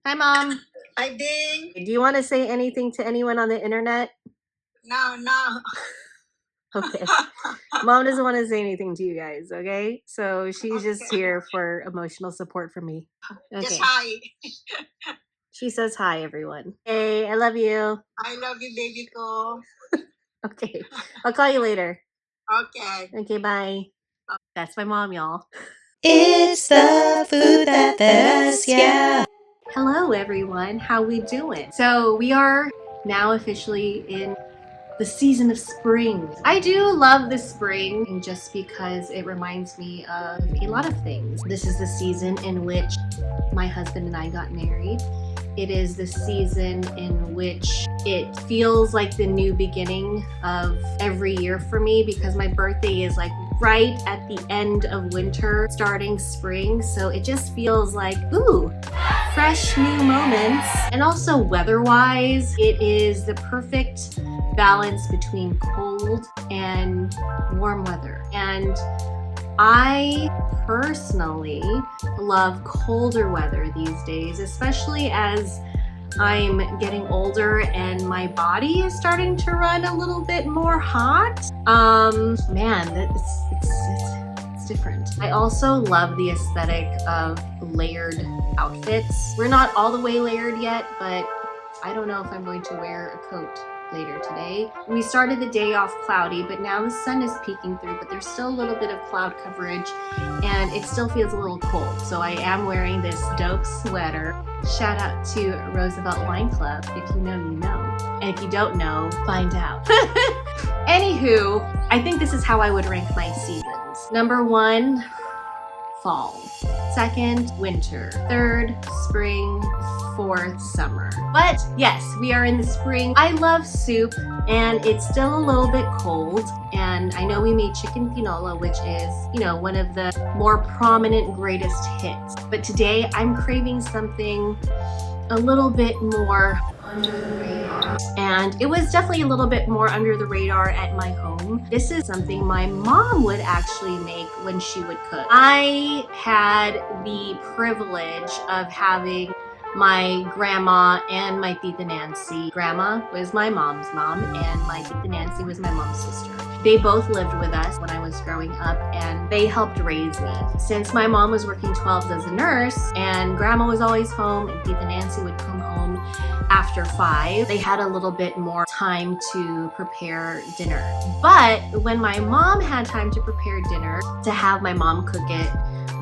Hi, Mom. Hi, Ding. Do you want to say anything to anyone on the internet? No. Okay. Mom doesn't want to say anything to you guys, okay? So she's just Okay. here for emotional support from me. Just Okay. hi. She says hi, everyone. Hey, I love you. I love you, baby ko. Okay. I'll call you later. Okay. Okay, bye. That's my mom, y'all. It's the food that fed us, yeah. Hello, everyone. How we doing? So we are now officially in the season of spring. I do love the spring just because it reminds me of a lot of things. This is the season in which my husband and I got married. It is the season in which it feels like the new beginning of every year for me because my birthday is like right at the end of winter, starting spring. So it just feels like, ooh, fresh new moments. And also weather-wise, it is the perfect balance between cold and warm weather. And I personally love colder weather these days, especially as I'm getting older and my body is starting to run a little bit more hot. Man, it's different. I also love the aesthetic of layered outfits. We're not all the way layered yet, but I don't know if I'm going to wear a coat later today. We started the day off cloudy, but now the sun is peeking through, but there's still a little bit of cloud coverage and it still feels a little cold. So I am wearing this dope sweater. Shout out to Roosevelt Wine Club. If you know, you know. And if you don't know, find out. Anywho, I think this is how I would rank my seasons. Number 1, fall. 2nd, winter. 3rd, spring. 4th, summer. But yes, we are in the spring. I love soup and it's still a little bit cold. And I know we made chicken tinola, which is, you know, one of the more prominent greatest hits. But today I'm craving something a little bit more under the radar. And it was definitely a little bit more under the radar at my home. This is something my mom would actually make when she would cook. I had the privilege of having my grandma and my Tita Nancy. Grandma was my mom's mom and my Tita Nancy was my mom's sister. They both lived with us when I was growing up and they helped raise me. Since my mom was working 12s as a nurse and grandma was always home and Tita Nancy would come home after 5, they had a little bit more time to prepare dinner. But when my mom had time to prepare dinner, to have my mom cook it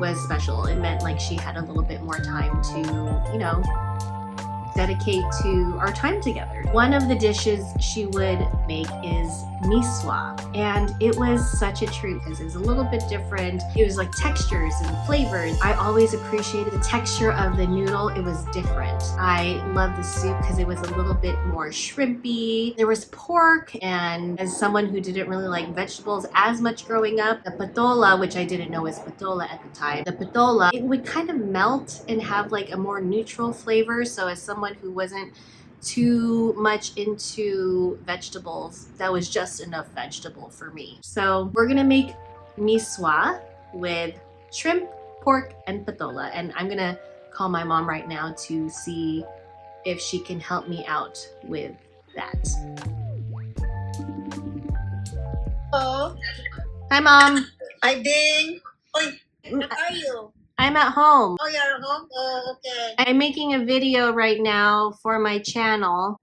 was special. It meant like she had a little bit more time to, you know, dedicate to our time together. One of the dishes she would make is MISUA, and it was such a treat because it was a little bit different. It was like textures and flavors. I always appreciated the texture of the noodle. It was different. I loved the soup because it was a little bit more shrimpy. There was pork, and as someone who didn't really like vegetables as much growing up, the patola, which I didn't know was patola at the time, the patola, it would kind of melt and have like a more neutral flavor. So as someone who wasn't too much into vegetables, that was just enough vegetable for me. So we're gonna make misua with shrimp, pork, and patola. And I'm gonna call my mom right now to see if she can help me out with that. Hello. Hi, Mom. Hi, Ding. Oy, where are you? I'm at home. Oh, you're home? Oh, okay. I'm making a video right now for my channel.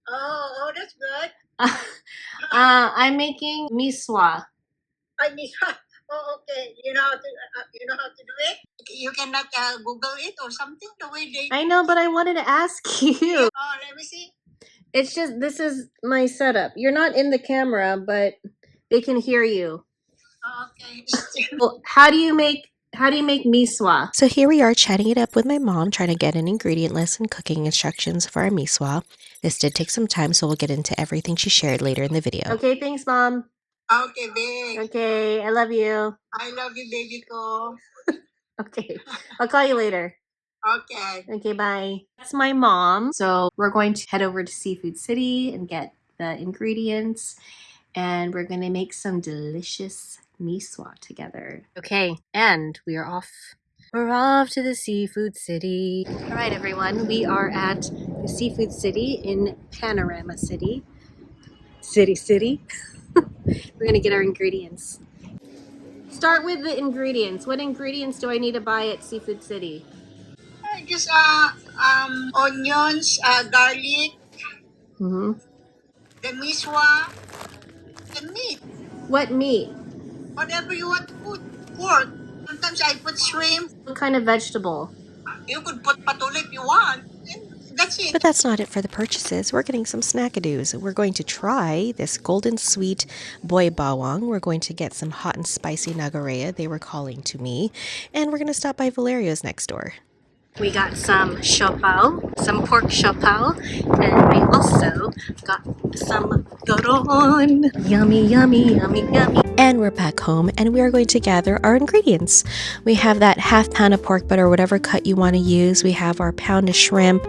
Oh, that's good. I'm making misua. I miss. Oh, okay. You know how to do it? You cannot Google it or something the way they. I know, but I wanted to ask you. Oh, let me see. It's just, this is my setup. You're not in the camera, but they can hear you. Oh, okay. Well, how do you make misua? So here we are chatting it up with my mom, trying to get an ingredient list and cooking instructions for our MISUA. This did take some time, so we'll get into everything she shared later in the video. Okay, thanks, Mom. Okay, Ding. Okay, I love you. I love you, baby ko. Okay, I'll call you later. Okay. Okay, bye. That's my mom. So we're going to head over to Seafood City and get the ingredients, and we're gonna make some delicious misua together. Okay, and we are off We're off to the seafood city. All right, everyone, we are at the seafood city in Panorama City. City. We're gonna get our ingredients. Start with the ingredients. What ingredients do I need to buy at Seafood City? Just onions, garlic, Mm-hmm. the miswa, and meat. What meat? Whatever you want to put. Pork. Sometimes I put shrimp. What kind of vegetable? You could put patola if you want. And that's it. But that's not it for the purchases. We're getting some snackadoos. We're going to try this golden sweet boy bawang. We're going to get some hot and spicy nagareya. They were calling to me. And we're going to stop by Valerio's next door. We got some siopao, some pork siopao, and we also got some goron. Yummy, yummy, yummy, yummy. And we're back home and we are going to gather our ingredients. We have that half pound of pork butter, whatever cut you want to use. We have our pound of shrimp.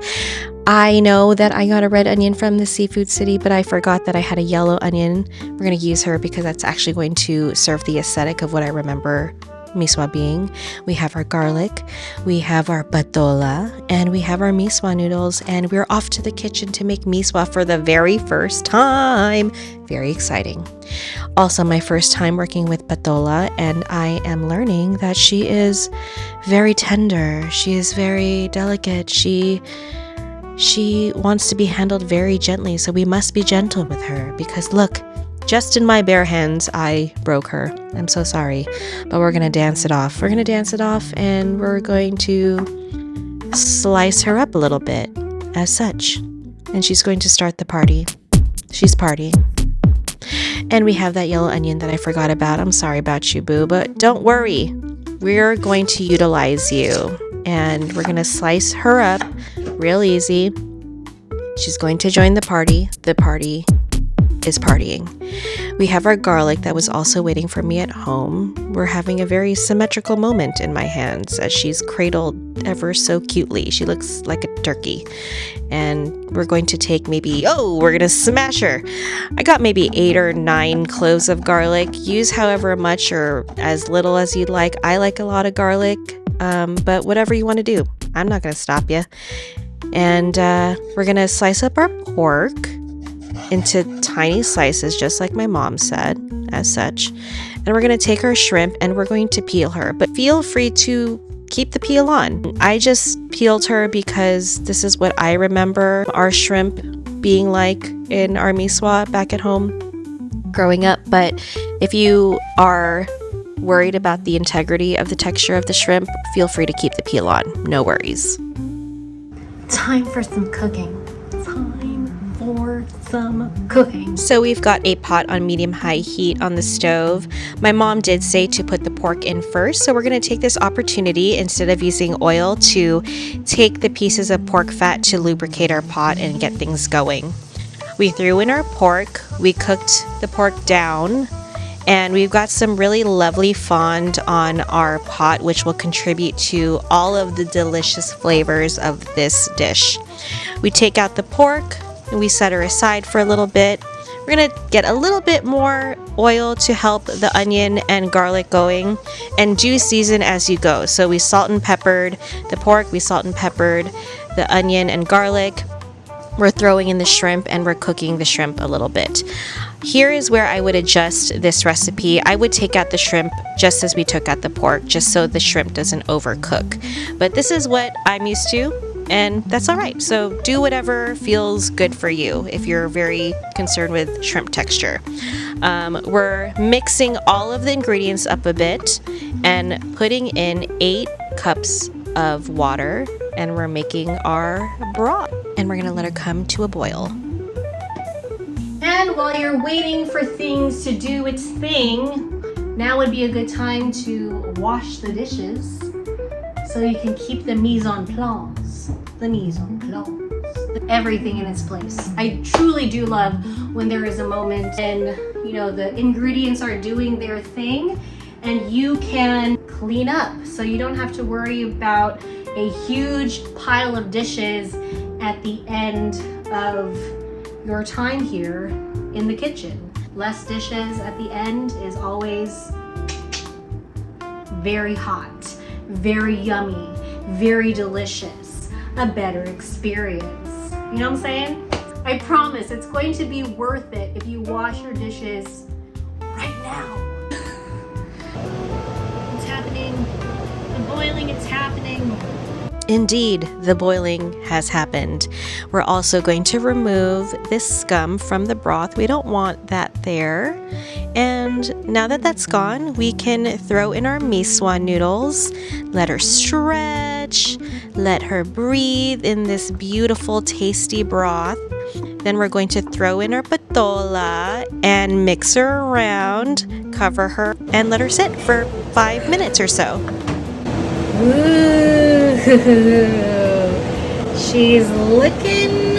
I know that I got a red onion from the Seafood City, but I forgot that I had a yellow onion. We're going to use her because that's actually going to serve the aesthetic of what I remember MISUA being. We have our garlic, we have our patola, and we have our MISUA noodles, and we're off to the kitchen to make MISUA for the very first time. Very exciting. Also, my first time working with patola, and I am learning that she is very tender. She is very delicate. She wants to be handled very gently, so we must be gentle with her because look, just in my bare hands, I broke her. I'm so sorry, but we're going to dance it off. We're going to dance it off and we're going to slice her up a little bit as such. And she's going to start the party. She's partying. And we have that yellow onion that I forgot about. I'm sorry about you, boo, but don't worry. We're going to utilize you and we're going to slice her up real easy. She's going to join the party. The party is partying. We have our garlic that was also waiting for me at home. We're having a very symmetrical moment in my hands as she's cradled ever so cutely. She looks like a turkey. And we're going to take we're going to smash her. I got maybe 8 or 9 cloves of garlic. Use however much or as little as you'd like. I like a lot of garlic, but whatever you want to do. I'm not going to stop you. And we're going to slice up our pork into tiny slices, just like my mom said, as such. And we're going to take our shrimp and we're going to peel her. But feel free to keep the peel on. I just peeled her because this is what I remember our shrimp being like in our MISUA back at home growing up. But if you are worried about the integrity of the texture of the shrimp, feel free to keep the peel on. No worries. Time for some cooking. So we've got a pot on medium-high heat on the stove. My mom did say to put the pork in first, so we're going to take this opportunity instead of using oil to take the pieces of pork fat to lubricate our pot and get things going. We threw in our pork, we cooked the pork down, and we've got some really lovely fond on our pot, which will contribute to all of the delicious flavors of this dish. We take out the pork, and we set her aside for a little bit. We're going to get a little bit more oil to help the onion and garlic going, and do season as you go. So we salt and peppered the pork, we salt and peppered the onion and garlic. We're throwing in the shrimp and we're cooking the shrimp a little bit. Here is where I would adjust this recipe. I would take out the shrimp just as we took out the pork, just so the shrimp doesn't overcook. But this is what I'm used to, and that's all right. So do whatever feels good for you if you're very concerned with shrimp texture. We're mixing all of the ingredients up a bit and putting in 8 cups of water, and we're making our broth. And we're going to let her come to a boil. And while you're waiting for things to do its thing, now would be a good time to wash the dishes so you can keep the mise en place. Everything in its place. I truly do love when there is a moment and, the ingredients are doing their thing and you can clean up so you don't have to worry about a huge pile of dishes at the end of your time here in the kitchen. Less dishes at the end is always very hot, very yummy, very delicious, a better experience. You know what I'm saying? I promise it's going to be worth it if you wash your dishes right now. It's happening. The boiling, it's happening. Indeed, the boiling has happened. We're also going to remove this scum from the broth. We don't want that there. And now that that's gone, we can throw in our MISUA noodles, let her stretch, let her breathe in this beautiful, tasty broth. Then we're going to throw in our patola and mix her around, cover her, and let her sit for 5 minutes or so. Ooh, she's looking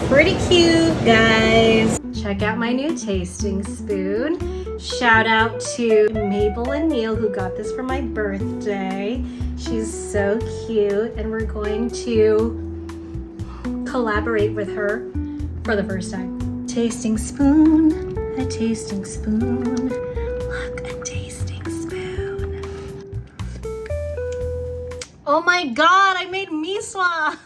pretty cute, guys. Check out my new tasting spoon. Shout out to Mabel and Neil who got this for my birthday. She's so cute, and we're going to collaborate with her for the first time. Tasting spoon, a tasting spoon. Look, a tasting spoon. Oh my god, I made MISUA!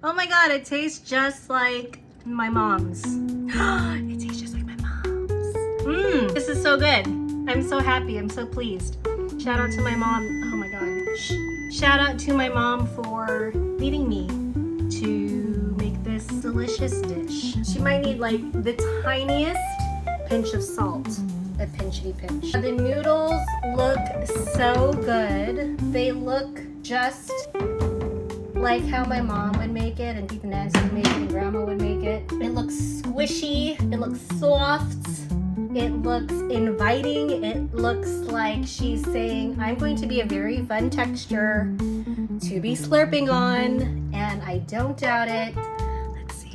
Oh my god, it tastes just like my mom's. It tastes just like my mom's. This is so good. I'm so happy, I'm so pleased. Shout out to my mom. Oh my god. Shout out to my mom for leading me to make this delicious dish. She might need like the tiniest pinch of salt. A pinchity pinch. The noodles look so good. They look just like how my mom would make it, and Tita Nancy would make it, and Grandma would make it. It looks squishy. It looks soft. It looks inviting. It looks like she's saying, I'm going to be a very fun texture to be slurping on, and I don't doubt it. Let's see.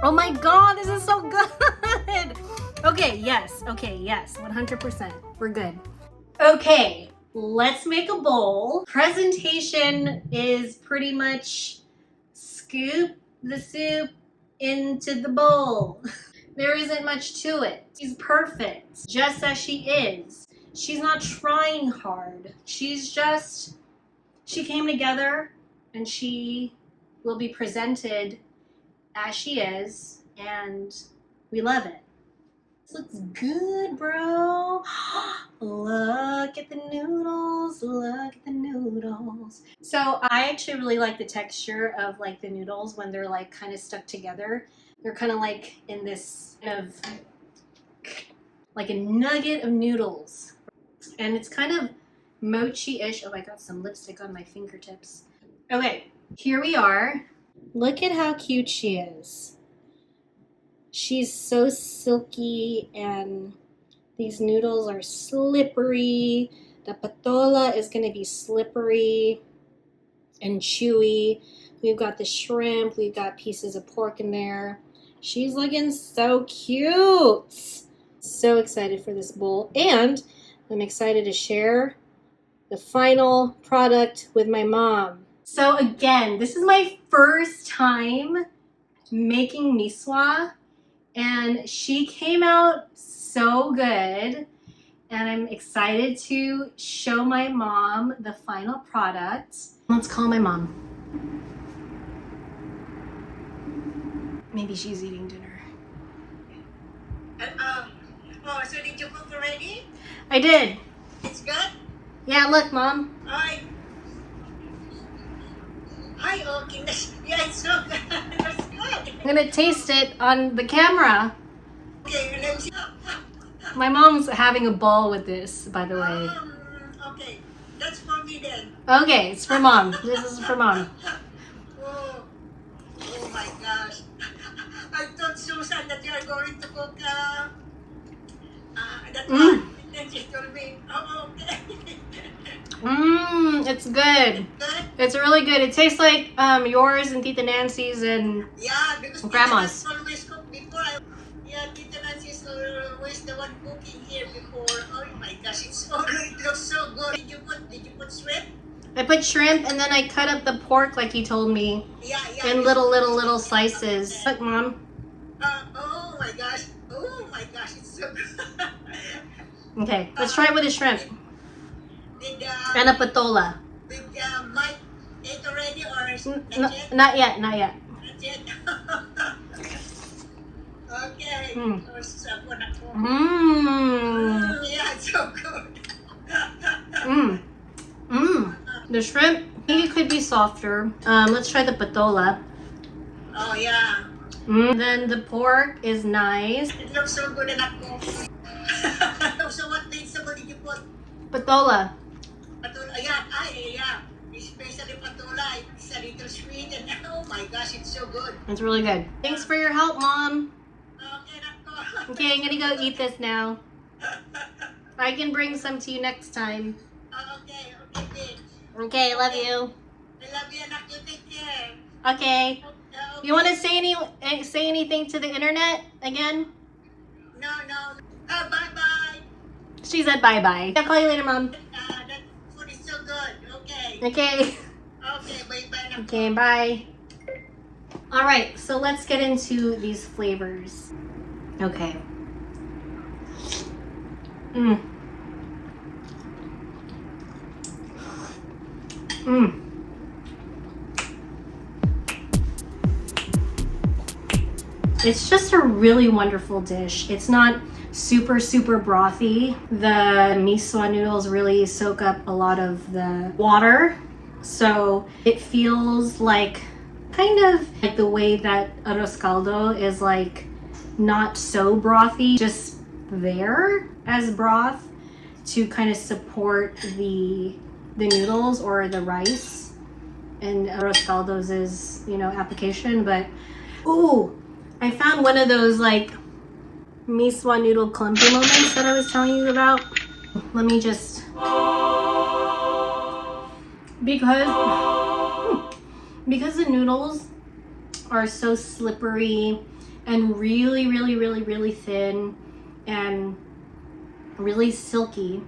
Oh my god, this is so good! Okay, yes, 100%. We're good. Okay, let's make a bowl. Presentation is pretty much scoop the soup into the bowl. There isn't much to it. She's perfect, just as she is. She's not trying hard. She came together, and she will be presented as she is, and we love it. This looks good, bro. Look at the noodles. Look at the noodles. So I actually really like the texture of like the noodles when they're like kind of stuck together. They're kind of like in this kind of like a nugget of noodles. And it's kind of mochi-ish. Oh, I got some lipstick on my fingertips. Okay, here we are. Look at how cute she is. She's so silky, and these noodles are slippery. The patola is going to be slippery and chewy. We've got the shrimp. We've got pieces of pork in there. She's looking so cute. So excited for this bowl. And I'm excited to share the final product with my mom. So again, this is my first time making MISUA, and she came out so good, and I'm excited to show my mom the final product. Let's call my mom. Maybe she's eating dinner. So did you cook already? I did. It's good? Yeah, look, Mom. Hi, okay. Yeah, it's so good. That's good. I'm gonna taste it on the camera. Okay, let's My mom's having a ball with this, by the way. okay, that's for me then. Okay, it's for Mom. This is for Mom. Oh my gosh. I told Susan that you are going to cook that one. Then she told me, oh, okay. It's good. Good? It's really good. It tastes like yours and Tita Nancy's and Yeah, because Grandma's. Tita always cooked before. Yeah, Tita Nancy's always the one cooking here before. Oh my gosh, it looks so good. Did you put shrimp? I put shrimp, and then I cut up the pork like you told me Yeah. in little slices. Look, Mom. Oh my gosh, it's so good. Okay, let's try it with the shrimp. Did And a patola. Mike ate already or No, not yet, not yet. Not yet. Okay. Mm. Sabon ako. Yeah, it's so good. The shrimp, I think it could be softer. Let's try the patola. Oh, yeah. Then the pork is nice. It looks so good and ako. So what vegetable did you put? Patola. Patola, yeah. Especially patola. It's a little sweet and oh my gosh, it's so good. It's really good. Thanks for your help, Mom. Okay, nako. Okay, I'm gonna go eat this now. I can bring some to you next time. Okay, bitch. Okay, love you. I love you, anak. You take care. Okay. Okay. You want to say anything to the internet again? No. Bye-bye. She said bye-bye. I'll call you later, Mom. That food is so good. Okay. Okay. Okay, bye-bye na. Okay, bye. All right, so let's get into these flavors. Okay. It's just a really wonderful dish. It's not super brothy. The MISUA noodles really soak up a lot of the water, so it feels like kind of like the way that arroz caldo is like not so brothy, just there as broth to kind of support the noodles or the rice and arroz caldo's is, you know, application. But ooh, I found one of those like MISUA noodle clumpy moments that I was telling you about. Let me just, because the noodles are so slippery and really thin and really silky,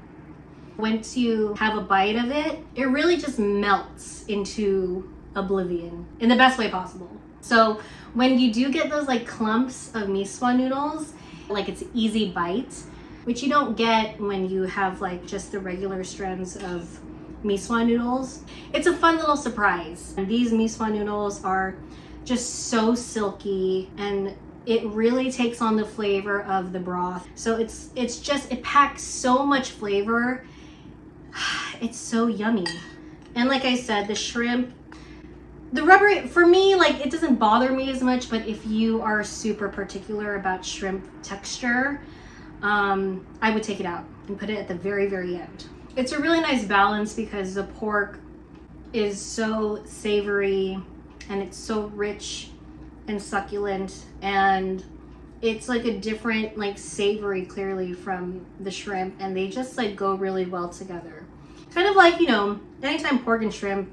once you have a bite of it, it really just melts into oblivion in the best way possible. So when you do get those like clumps of MISUA noodles, like it's easy bite, which you don't get when you have like just the regular strands of MISUA noodles. It's a fun little surprise. And these MISUA noodles are just so silky and it really takes on the flavor of the broth. So it packs so much flavor. It's so yummy. And like I said, the shrimp, the rubbery, for me, like it doesn't bother me as much, but if you are super particular about shrimp texture, I would take it out and put it at the very end. It's a really nice balance because the pork is so savory and it's so rich and succulent, and it's like a different like savory clearly from the shrimp, and they just like go really well together. Kind of like, you know, anytime pork and shrimp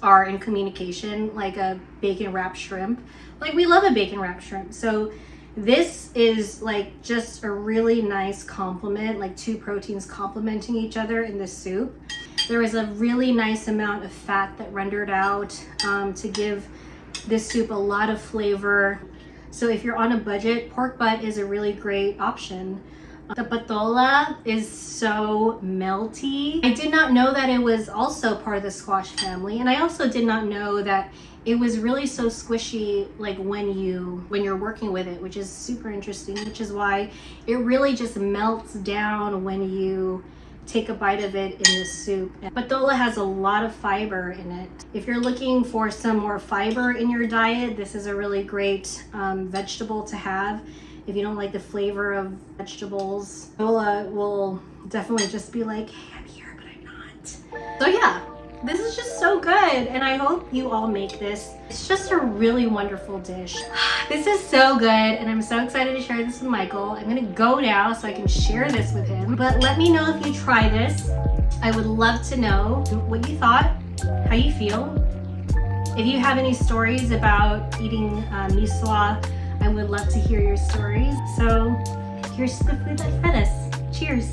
are in communication, like a bacon wrapped shrimp, like we love a bacon wrapped shrimp. So this is like just a really nice complement, like two proteins complementing each other in the soup. There is a really nice amount of fat that rendered out to give this soup a lot of flavor. So if you're on a budget, pork butt is a really great option. The patola is so melty. I did not know that it was also part of the squash family, and I also did not know that it was really so squishy like when you're working with it, which is super interesting, which is why it really just melts down when you take a bite of it in the soup. Patola has a lot of fiber in it. If you're looking for some more fiber in your diet, this is a really great vegetable to have. If you don't like the flavor of vegetables, patola will definitely just be like, hey, I'm here, but I'm not. So yeah, this is just so good, and I hope you all make this. It's just a really wonderful dish. This is so good, and I'm so excited to share this with Michael. I'm gonna go now so I can share this with him, but let me know if you try this. I would love to know what you thought, how you feel. If you have any stories about eating MISUA, I would love to hear your stories. So here's the food that fed us. Cheers.